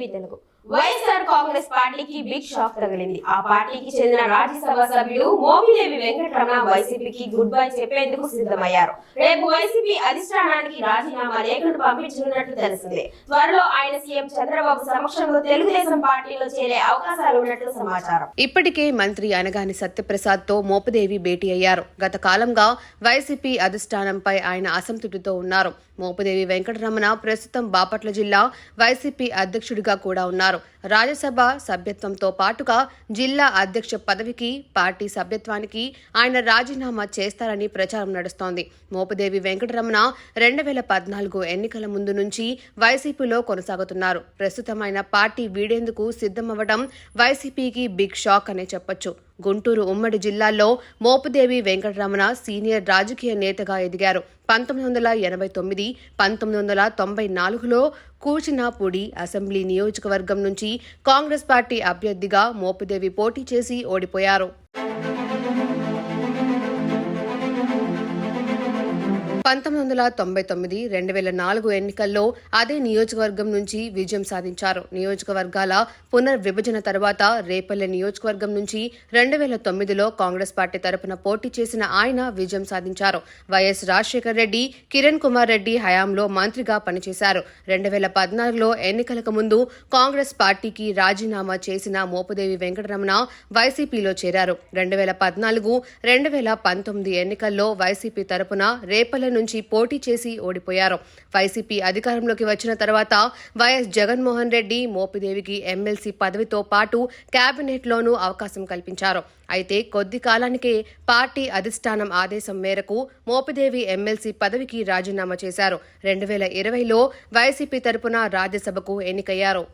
మోపిదేవి తెలుగు. వైఎస్ఆర్ కాంగ్రెస్ పార్టీకి big shock తగిలింది. ఆ పార్టీకి చెందిన రాజ్యసభ సభ్యుడు మోపిదేవి వెంకటరమణ వైసీపీకి గుడ్ బై చెప్పేందుకు సిద్ధమయ్యారు. రేపు వైసీపీ అధిష్టానానికి రాజీనామా లేఖను పంపించనున్నట్లు తెలిసింది. త్వరలో ఆయన సీఎం చంద్రబాబు సమక్షంలో తెలుగుదేశం పార్టీలో చేరే అవకాశాలు ఉన్నట్లు సమాచారం. ఇప్పటికే మంత్రి అనగాని సత్యప్రసాద్ తో మోపిదేవి భేటీ అయ్యారు. గత కాలంగా వైసీపీ అధిష్టానంపై ఆయన అసంతృప్తితో ఉన్నారు. మోపిదేవి వెంకటరమణ ప్రస్తుతం బాపట్ల జిల్లా వైసీపీ అధ్యక్షుడిగా కూడా ఉన్నారు. రాజ్యసభ సభ్యత్వంతో పాటుగా జిల్లా అధ్యక్ష పదవికి, పార్టీ సభ్యత్వానికి ఆయన రాజీనామా చేస్తారని ప్రచారం నడుస్తోంది. మోపిదేవి వెంకటరమణ 2014 ఎన్నికల ముందు నుంచి వైసీపీలో కొనసాగుతున్నారు. ప్రస్తుతం ఆయన పార్టీ వీడేందుకు సిద్ధమవ్వడం వైసీపీకి బిగ్ షాక్ అనే చెప్పొచ్చు. గుంటూరు ఉమ్మడి జిల్లాల్లో మోపిదేవి వెంకటరమణ సీనియర్ రాజకీయ నేతగా ఎదిగారు. 1989, 1994లో కూచినాపూడి అసెంబ్లీ నియోజకవర్గం నుంచి కాంగ్రెస్ పార్టీ అభ్యర్థిగా మోపిదేవి పోటీ చేసి ఓడిపోయారు. 1999, 2004 ఎన్నికల్లో అదే నియోజకవర్గం నుంచి విజయం సాధించారు. నియోజకవర్గాల పునర్విభజన తర్వాత రేపల్లె నియోజకవర్గం నుంచి 2009లో కాంగ్రెస్ పార్టీ తరపున పోటీ చేసిన ఆయన విజయం సాధించారు. వైఎస్ రాజశేఖర్ రెడ్డి, కిరణ్ కుమార్ రెడ్డి హయాంలో మంత్రిగా పనిచేశారు. 2014లో ఎన్నికలకు ముందు కాంగ్రెస్ పార్టీకి రాజీనామా చేసిన మోపిదేవి వెంకటరమణ వైసీపీలో చేరారు. 2014, 2019 ఎన్నికల్లో వైసీపీ తరపున రేపల్లె నుంచి పోటీ చేసి ఓడిపోయారు. వైసీపీ అధికారంలోకి వచ్చిన తర్వాత వైఎస్ జగన్మోహన్ రెడ్డి మోపిదేవికి ఎమ్మెల్సీ పదవితో పాటు కేబినెట్లోనూ అవకాశం కల్పించారు. అయితే కొద్ది కాలానికే పార్టీ అధిష్టానం ఆదేశం మేరకు మోపిదేవి ఎమ్మెల్సీ పదవికి రాజీనామా చేశారు. 2020లో వైసీపీ తరపున రాజ్యసభకు ఎన్నికయ్యారు.